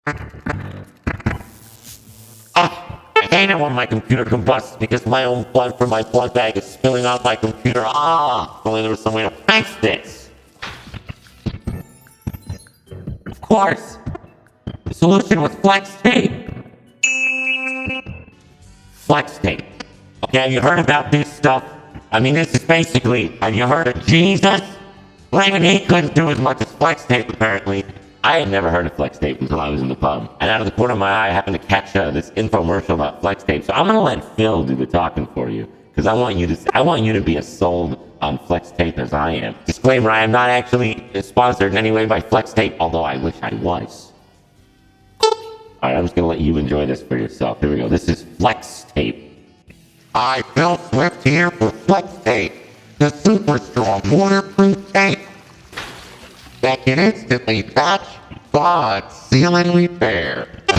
I hate it when my computer combusts because my own blood from my blood bag is spilling out my computer. If only there was some way to fix this. Of course. The solution was flex tape. Flex tape. Okay, have you heard about this stuff? I mean, this is basically, have you heard of Jesus? Well, even he couldn't do as much as flex tape, apparently. I had never heard of flex tape until I was in the pub. And out of the corner of my eye, I happened to catch this infomercial about flex tape. So I'm gonna let Phil do the talking for you. Because I want you to be as sold on flex tape as I am. Disclaimer, I am not actually sponsored in any way by flex tape, although I wish I was. Alright, I'm just gonna let you enjoy this for yourself. Here we go. This is flex tape. Hi, Phil Swift here for Flex Tape, the super strong waterproof tape that can instantly patch, bond, seal, and repair. You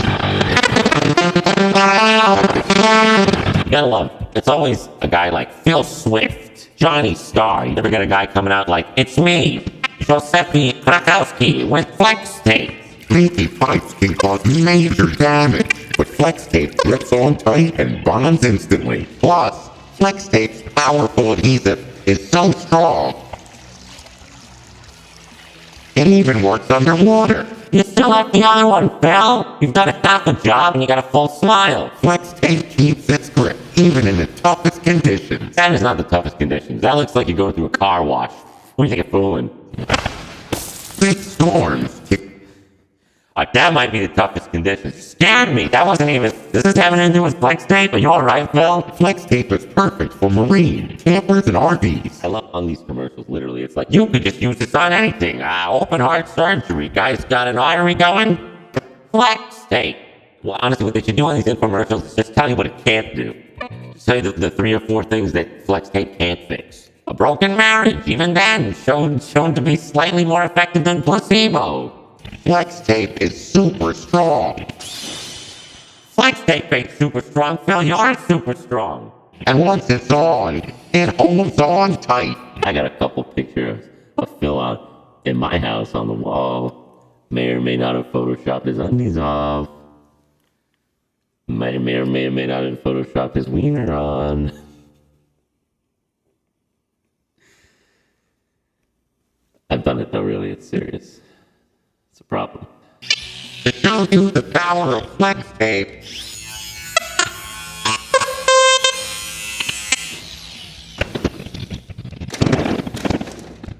gotta love it. It's always a guy like Phil Swift, Johnny Starr. You never get a guy coming out like, it's me, Giuseppe Krakowski, with flex tape. Leaky pipes can cause major damage, but Flex Tape grips on tight and bonds instantly. Plus, Flex Tape's powerful adhesive is so strong, it even works underwater. You still have the other one, Phil. You've done half a job and you got a full smile. Flex Tape keeps its grip, even in the toughest conditions. That is not the toughest conditions. That looks like you're going through a car wash. What do you think of fooling? Big storms. That might be the toughest conditions. You scared me. That wasn't even... Does this have anything to do with flex tape? Are you alright, Phil? Flex Tape is perfect for marine, campers, and RVs. I love on these commercials, literally. It's like, you could just use this on anything. Open heart surgery. Guys got an artery going? Flex tape. Well, honestly, what they should do on these infomercials is just tell you what it can't do. Say the 3 or 4 things that flex tape can't fix. A broken marriage, even then, shown to be slightly more effective than placebo. Flex Tape is super strong. Flex tape ain't super strong, Phil. You're super strong. And once it's on, it holds on tight. I got a couple pictures of Phil out in my house on the wall. May or may not have photoshopped his undies off. May or may not have photoshopped his wiener on. I've done it though, really. It's serious. It's a problem. To show you the power of Flex Tape,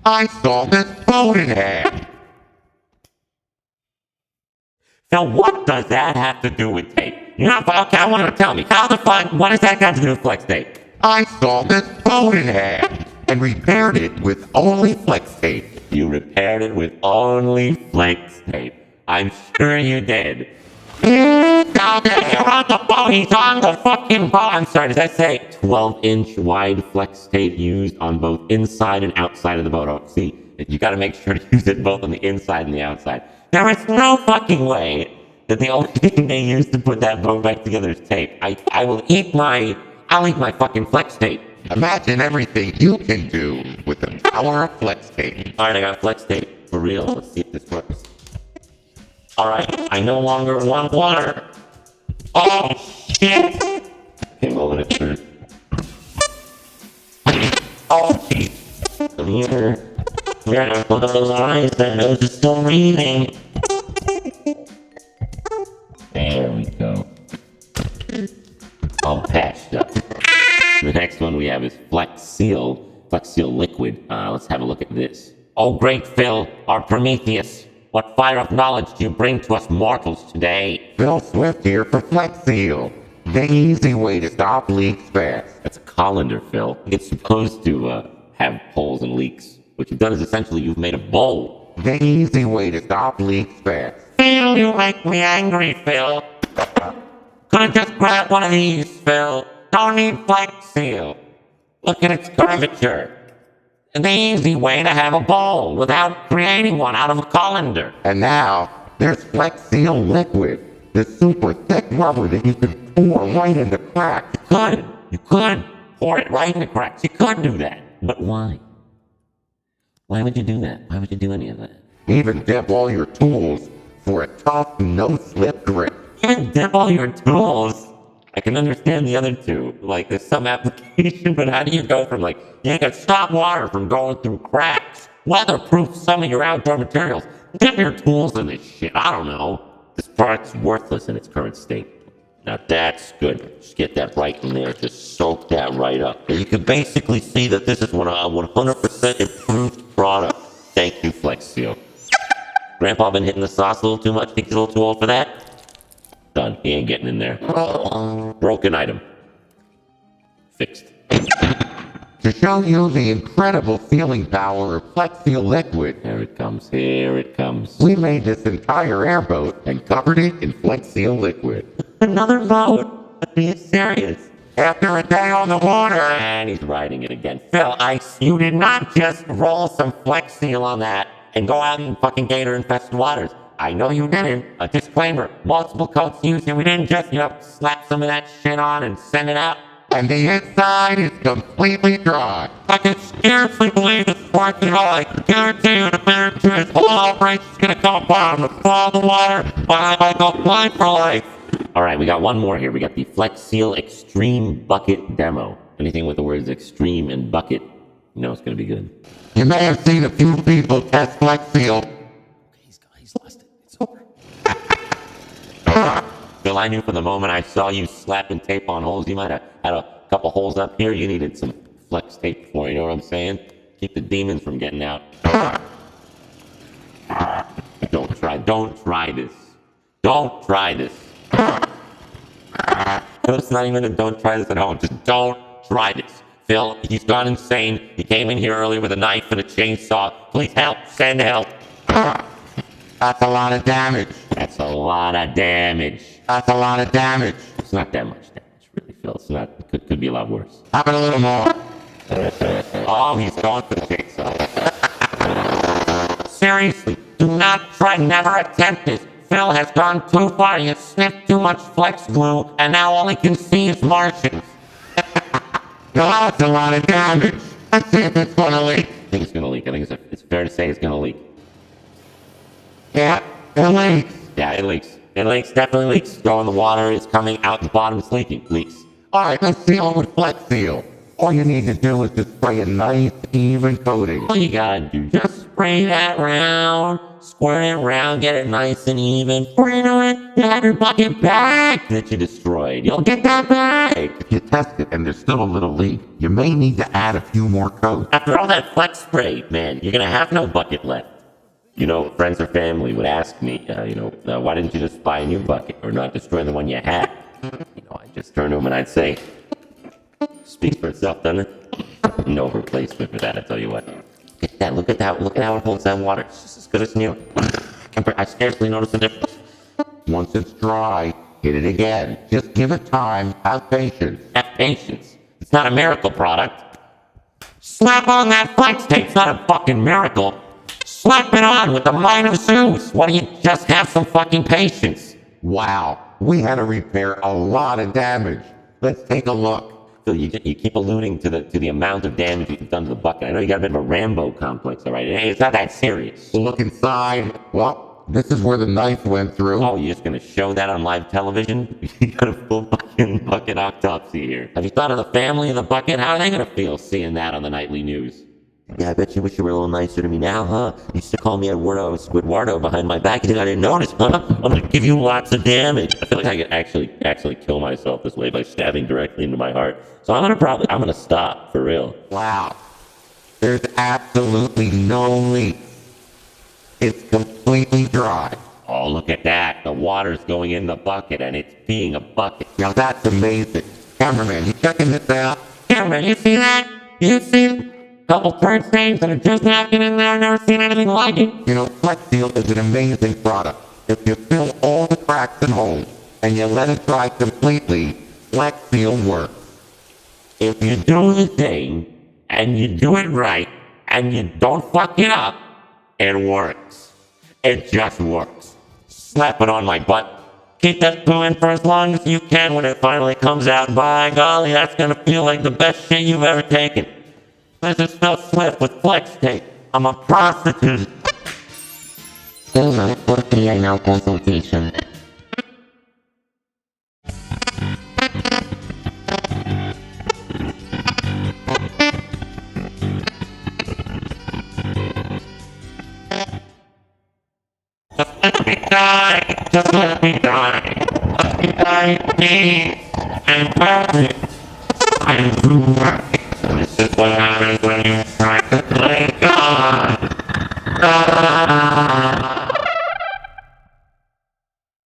I saw this boat in hand. So what does that have to do with tape? You know, okay, I want to tell me. How the fuck, what does that got to do with flex tape? I saw this boat in hand and repaired it with only Flex Tape. You repaired it with only flex tape. I'm sure you did. Down there on the boat, he's on the fucking boat. I'm sorry, did I say 12-inch wide flex tape used on both inside and outside of the boat? Oh, see, you gotta make sure to use it both on the inside and the outside. There is no fucking way that the only thing they used to put that boat back together is tape. I'll eat my fucking flex tape. Imagine everything you can do with the power of Flex Tape. Alright, I got flex tape. For real. Let's see if this works. Alright, I no longer want water. Oh, shit! Okay, rolling it through. Oh, jeez. Come here. We're gonna put those eyes, that nose is still reading. There we go. All patched up. The next one we have is Flex Seal Liquid. Let's have a look at this. Oh, great Phil, our Prometheus. What fire of knowledge do you bring to us mortals today? Phil Swift here for Flex Seal, the easy way to stop leaks fast. That's a colander, Phil. It's supposed to have holes and leaks. What you've done is essentially you've made a bowl. The easy way to stop leaks fast. Phil, you make me angry, Phil. Could've just grabbed one of these, Phil. Don't need Flex Seal. Look at its curvature. The easy way to have a bowl without creating one out of a colander. And now, there's Flex Seal Liquid, the super thick rubber that you can pour right in the cracks. You could pour it right in the cracks. You could do that. But why? Why would you do that? Why would you do any of that? Even dip all your tools, for a tough, no-slip grip. You can dip all your tools. I can understand the other two. Like, there's some application, but how do you go from, like, you can stop water from going through cracks, weatherproof some of your outdoor materials, dip your tools in this shit. I don't know. This product's worthless in its current state. Now that's good. Just get that right in there. Just soak that right up. And you can basically see that this is a 100% improved product. Thank you, Flex Seal. Grandpa been hitting the sauce a little too much? Think he's a little too old for that? Done. He ain't getting in there. Broken item. Fixed. To show you the incredible sealing power of Flex Seal liquid, Here it comes. Here it comes. we made this entire airboat and covered it in Flex Seal liquid. Another boat? Are you serious? After a day on the water, And he's riding it again. Phil, you did not just roll some Flex Seal on that and go out in fucking gator-infested waters. I know you didn't. A disclaimer. Multiple coats used, and we didn't just, slap some of that shit on and send it out. and the inside is completely dry. I can scarcely believe this working at all. I guarantee you the minute this whole operation's gonna come apart. I'm gonna fall in the water, but I go blind for life. Alright, we got one more here. We got the Flex Seal Extreme Bucket Demo. Anything with the words extreme and bucket, you know it's gonna be good. You may have seen a few people test Flex Seal. He's lost it. It's over. Phil, I knew from the moment I saw you slapping tape on holes, you might have had a couple holes up here. You needed some flex tape for, you know what I'm saying? Keep the demons from getting out. Don't try this. Don't try this. It's not even a don't try this at home. Just don't try this. Phil, he's gone insane. He came in here earlier with a knife and a chainsaw. Please help. Send help. That's a lot of damage. That's a lot of damage. That's a lot of damage. It's not that much damage, really, Phil. It's not. It could be a lot worse. How about a little more? Oh, he's going for the chainsaw. Seriously, do not try. Never attempt this. Phil has gone too far. He has sniffed too much flex glue, and now all he can see is Martians. That's a lot of damage. Let's see if it's gonna leak. I think it's gonna leak. I think it's fair to say it's gonna leak. Yeah, it leaks. Yeah, it leaks. It leaks. Definitely leaks. Go in the water. It's coming out the bottom. It's leaking. Leaks. Alright, let's seal it with Flex Seal. All you need to do is just spray a nice, even coating. All you gotta do, just spray that round, squirt it around, get it nice and even. Before you know it, you have your bucket back that you destroyed. You'll get that back. If you test it and there's still a little leak, you may need to add a few more coats. After all that flex spray, man, you're gonna have no bucket left. You know, friends or family would ask me, why didn't you just buy a new bucket or not destroy the one you had? I'd just turn to them and I'd say, speaks for itself, doesn't it? No replacement for that, I tell you what. Look at that, look at how it holds that water. It's just as good as new. I scarcely notice the difference. Once it's dry, hit it again. Just give it time. Have patience. Have patience. It's not a miracle product. Slap on that flex tape. It's not a fucking miracle. Slap it on with the might of Zeus. Why don't you just have some fucking patience? Wow, we had to repair a lot of damage. Let's take a look. Phil, you keep alluding to the amount of damage you've done to the bucket. I know you got a bit of a Rambo complex, all right? Hey, it's not that serious. Look inside. Well, this is where the knife went through. Oh, you're just gonna show that on live television? You got a full fucking bucket autopsy here. Have you thought of the family of the bucket? How are they gonna feel seeing that on the nightly news? Yeah, I bet you wish you were a little nicer to me now, huh? You used to call me Eduardo Squidwardo behind my back. You think I didn't notice, huh? I'm gonna give you lots of damage. I feel like I could actually kill myself this way by stabbing directly into my heart. So I'm gonna stop, for real. Wow. There's absolutely no leak. It's completely dry. Oh, look at that. The water's going in the bucket and it's being a bucket. Now that's amazing. Cameraman, you checking this out? Cameraman, you see that? You see? Couple turd stains that are just happening in there. I've never seen anything like it. You know, Flex Seal is an amazing product. If you fill all the cracks and holes and you let it dry completely, Flex Seal works. If you do the thing and you do it right and you don't fuck it up, it works. It just works. Slap it on my butt. Keep that glue in for as long as you can. When it finally comes out, by golly, that's gonna feel like the best shit you've ever taken. This is no slip with flex tape. I'm a prostitute. Alright, for PNL consultation. Just let me die. Just let me die. Let me die, please. I'm perfect. I'm right. This is what happens when you